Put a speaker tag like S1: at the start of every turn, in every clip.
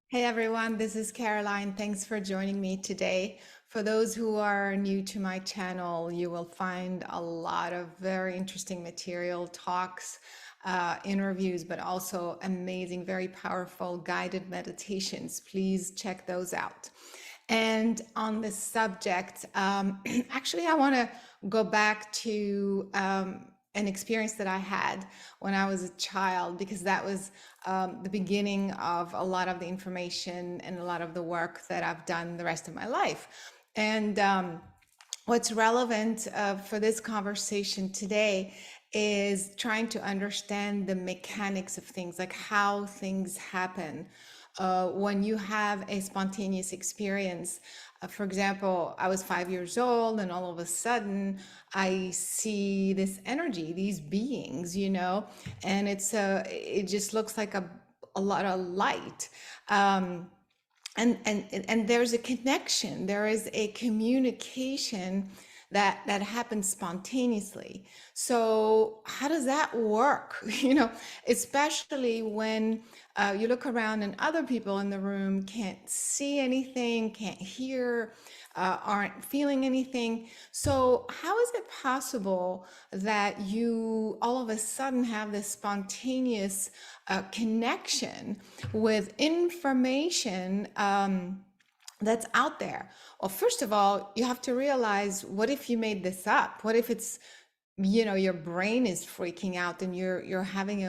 S1: Hey everyone, this is Caroline. Thanks for joining me today. For those who are new to my channel, you will find a lot of very interesting material, talks, interviews, but also amazing, very powerful guided meditations. Please check those out. And on this subject, actually, I want to go back to an experience that I had when I was a child, because that was the beginning of a lot of the information and a lot of the work that I've done the rest of my life. And what's relevant for this conversation today is trying to understand the mechanics of things, like how things happen when you have a spontaneous experience. For example, I was 5 years old, and all of a sudden, I see this energy, these beings, and it just looks like a lot of light. Um, and there's a connection, there is a communication that happens spontaneously. So how does that work? Especially when you look around and other people in the room can't see anything, can't hear, aren't feeling anything. So how is it possible that you all of a sudden have this spontaneous connection with information that's out there? Well, first of all, you have to realize, what if you made this up? What if it's, your brain is freaking out and you're having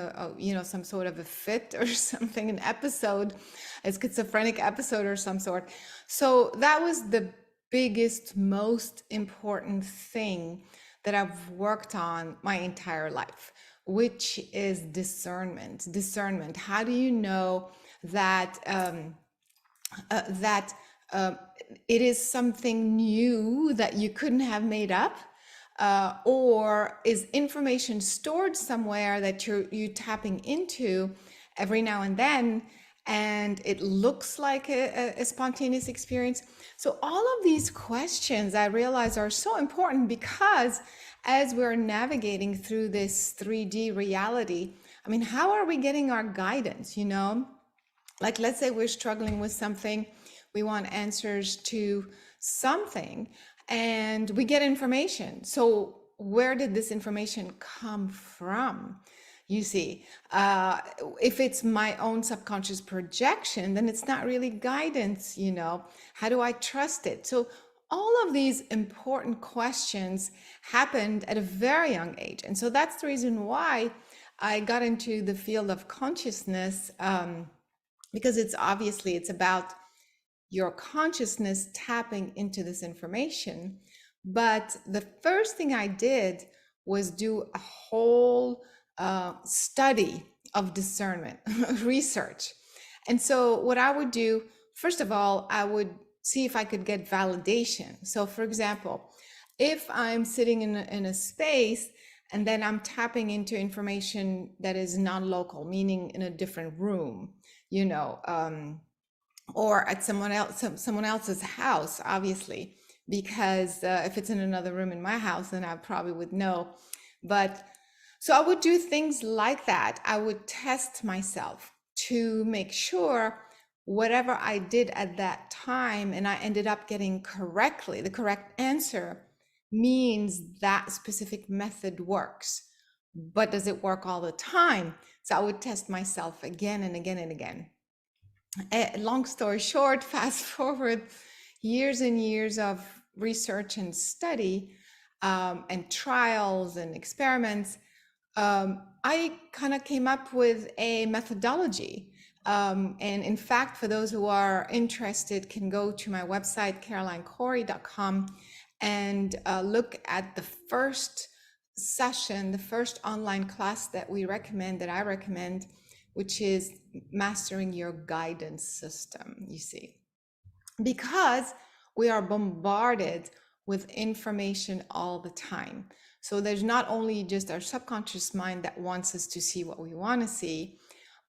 S1: some sort of a fit or something, an episode, a schizophrenic episode or some sort. So that was the biggest, most important thing that I've worked on my entire life, which is discernment. Discernment. How do you know that that uh, it is something new that you couldn't have made up, or is information stored somewhere that you tapping into every now and then, and it looks like a spontaneous experience? So all of these questions, I realize, are so important, because as we're navigating through this 3D reality, I mean, how are we getting our guidance? Like, let's say we're struggling with something, we want answers to something, and we get information. So where did this information come from? You see, if it's my own subconscious projection, then it's not really guidance. How do I trust it? So all of these important questions happened at a very young age. And so that's the reason why I got into the field of consciousness, because it's about your consciousness tapping into this information. But the first thing I did was do a whole study of discernment, research. And so what I would do, first of all, I would see if I could get validation. So for example, if I'm sitting in a space and then I'm tapping into information that is non-local, meaning in a different room, you know, or at someone else's house, obviously, because if it's in another room in my house, then I probably would know. But so I would do things like that. I would test myself to make sure whatever I did at that time and I ended up getting correctly, the correct answer, means that specific method works. But does it work all the time? So I would test myself again and again and again. Long story short, fast forward years and years of research and study, and trials and experiments, I kind of came up with a methodology. And in fact, for those who are interested, can go to my website, carolinecorey.com, and look at the first session, the first online class that I recommend, which is mastering your guidance system, you see, because we are bombarded with information all the time. So there's not only just our subconscious mind that wants us to see what we want to see,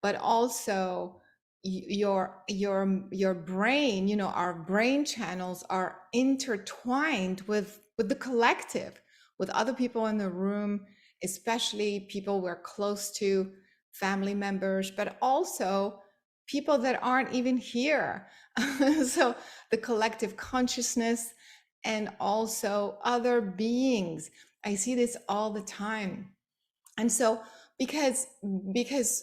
S1: but also your brain, our brain channels are intertwined with the collective, with other people in the room, especially people we're close to, family members, but also people that aren't even here. So the collective consciousness and also other beings. I see this all the time. And so because because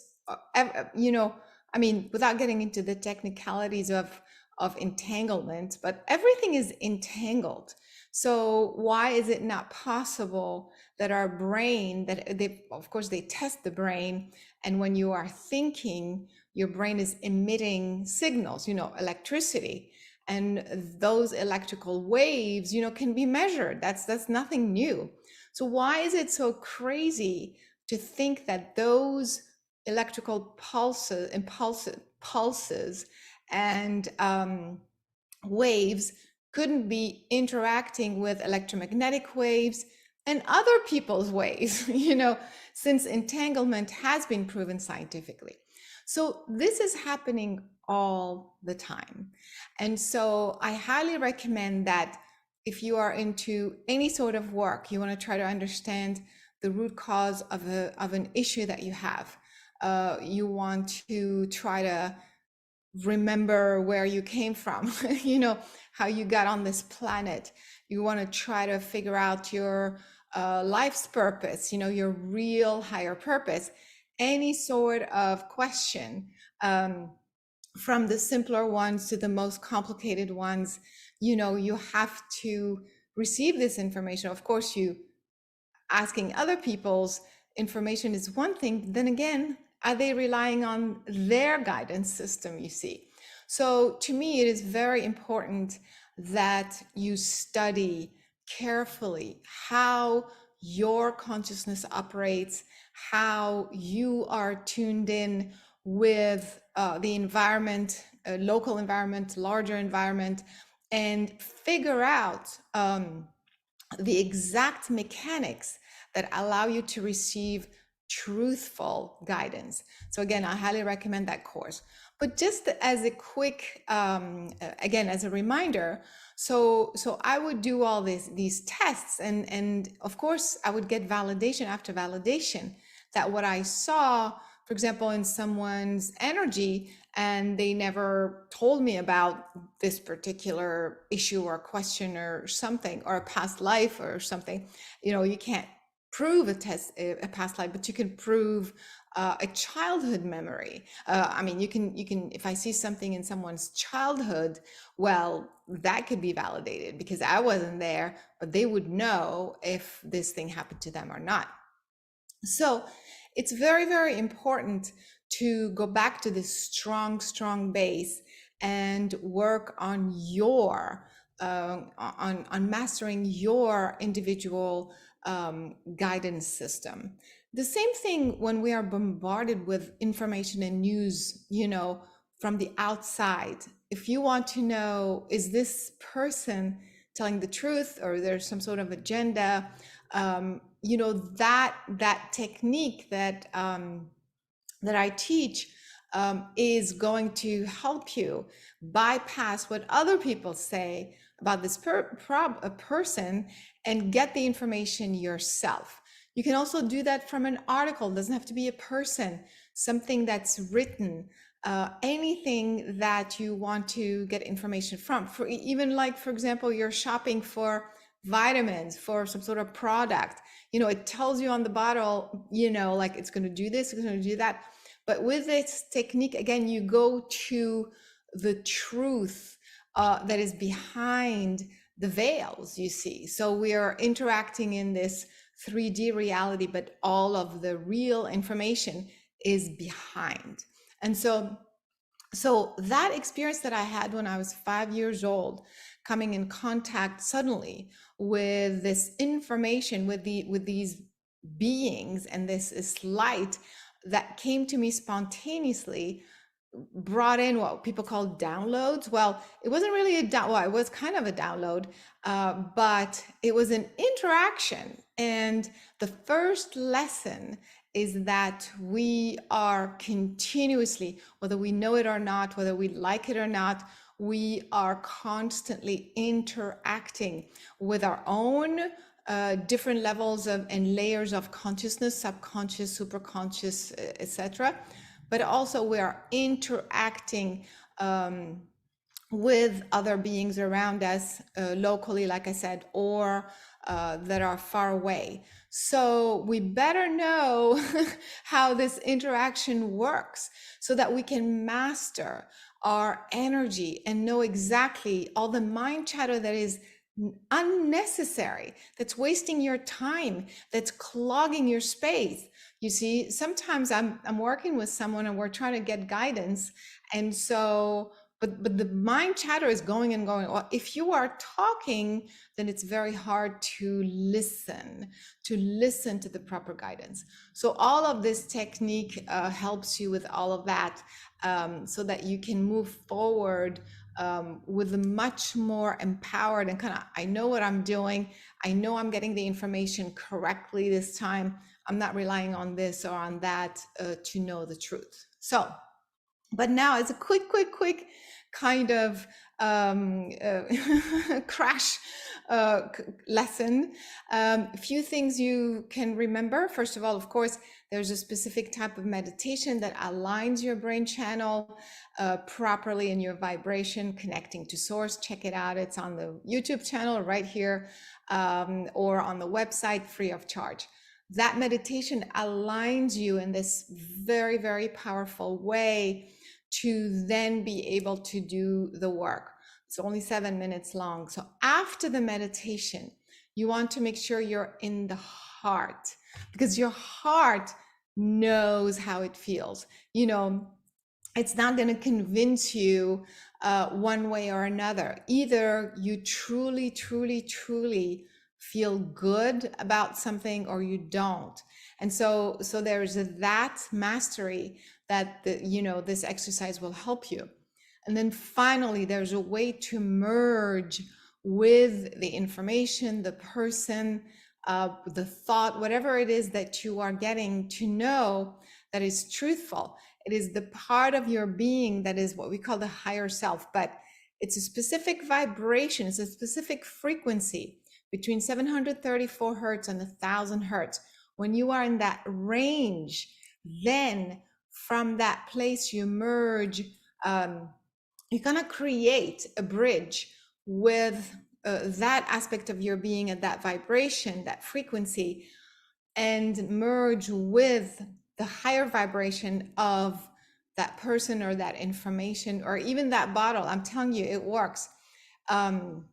S1: you know, I mean, without getting into the technicalities of entanglement, but everything is entangled. So why is it not possible that our brain, that they, of course they test the brain, and when you are thinking, your brain is emitting signals, you know, electricity, and those electrical waves, you know, can be measured. That's nothing new. So why is it so crazy to think that those electrical pulses and waves couldn't be interacting with electromagnetic waves and other people's waves, you know, since entanglement has been proven scientifically. So this is happening all the time. And so I highly recommend that if you are into any sort of work, you want to try to understand the root cause of an issue that you have. You want to try to remember where you came from, you know, how you got on this planet. You want to try to figure out your life's purpose, you know, your real higher purpose. Any sort of question, from the simpler ones to the most complicated ones, you know, you have to receive this information. Of course, you asking other people's information is one thing. Then again, are they relying on their guidance system, you see? So to me, it is very important that you study carefully how your consciousness operates, how you are tuned in with the environment, local environment, larger environment, and figure out the exact mechanics that allow you to receive truthful guidance. So again, I highly recommend that course. But just as a quick, again, as a reminder, so I would do all these tests, and of course I would get validation after validation that what I saw, for example, in someone's energy, and they never told me about this particular issue or question or something, or a past life or something. You know, you can't prove a past life, but you can prove a childhood memory. I mean, you can, if I see something in someone's childhood, well, that could be validated because I wasn't there, but they would know if this thing happened to them or not. So it's very, very important to go back to this strong base and work on your on mastering your individual guidance system. The same thing when we are bombarded with information and news, you know, from the outside. If you want to know, is this person telling the truth or there's some sort of agenda, you know, that technique that that I teach is going to help you bypass what other people say about this person and get the information yourself. You can also do that from an article. It doesn't have to be a person, something that's written, anything that you want to get information from. For even like, for example, you're shopping for vitamins, for some sort of product, you know, it tells you on the bottle, you know, like it's going to do this, it's going to do that. But with this technique, again, you go to the truth that is behind the veils, you see. So we are interacting in this 3D reality, but all of the real information is behind. And so that experience that I had when I was 5 years old, coming in contact suddenly with this information, with these beings and this light that came to me spontaneously, brought in what people call downloads. Well, it wasn't really well, it was kind of a download, but it was an interaction. And the first lesson is that we are continuously, whether we know it or not, whether we like it or not, we are constantly interacting with our own different levels of and layers of consciousness, subconscious, superconscious, etc., but also we are interacting with other beings around us, locally, like I said, or that are far away. So we better know how this interaction works so that we can master our energy and know exactly all the mind chatter that is unnecessary, that's wasting your time, that's clogging your space. You see, sometimes I'm working with someone and we're trying to get guidance, and so but the mind chatter is going and going. Or if you are talking, then it's very hard to listen to the proper guidance. So all of this technique helps you with all of that, so that you can move forward with a much more empowered and kind of, I know what I'm doing. I know I'm getting the information correctly this time. I'm not relying on this or on that to know the truth. So, but now it's a quick kind of crash lesson. A few things you can remember. First of all, of course, there's a specific type of meditation that aligns your brain channel properly in your vibration, connecting to source. Check it out. It's on the YouTube channel right here, or on the website, free of charge. That meditation aligns you in this very powerful way to then be able to do the work. It's only 7 minutes long. So after the meditation, you want to make sure you're in the heart, because your heart knows how it feels. You know, it's not going to convince you one way or another. Either you truly feel good about something, or you don't. And so there's that mastery that this exercise will help you. And then finally, there's a way to merge with the information, the person, the thought, whatever it is that you are getting, to know that is truthful. It is the part of your being that is what we call the higher self, but it's a specific vibration, it's a specific frequency between 734 hertz and 1,000 hertz. When you are in that range, then from that place you merge. You're going to create a bridge with that aspect of your being at that vibration, that frequency, and merge with the higher vibration of that person or that information or even that bottle. I'm telling you, it works. And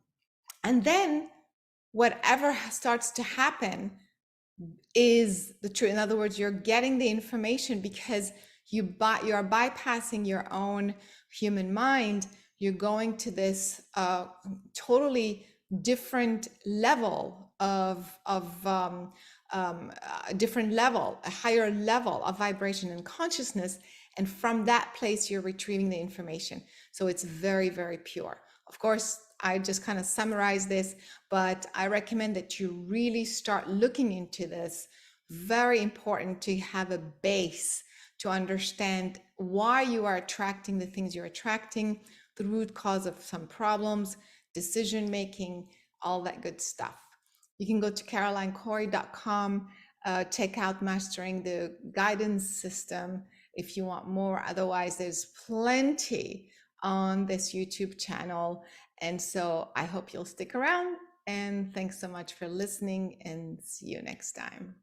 S1: then whatever starts to happen is the truth. In other words, you're getting the information because you are bypassing your own human mind. You're going to this totally different level different level, a higher level of vibration and consciousness. And from that place, you're retrieving the information. So it's very pure. Of course, I just kind of summarize this, but I recommend that you really start looking into this. Very important to have a base to understand why you are attracting the things you're attracting, the root cause of some problems, decision making, all that good stuff. You can go to carolinecorey.com, check out Mastering the Guidance System if you want more. Otherwise, there's plenty on this YouTube channel. And so I hope you'll stick around, and thanks so much for listening, and see you next time.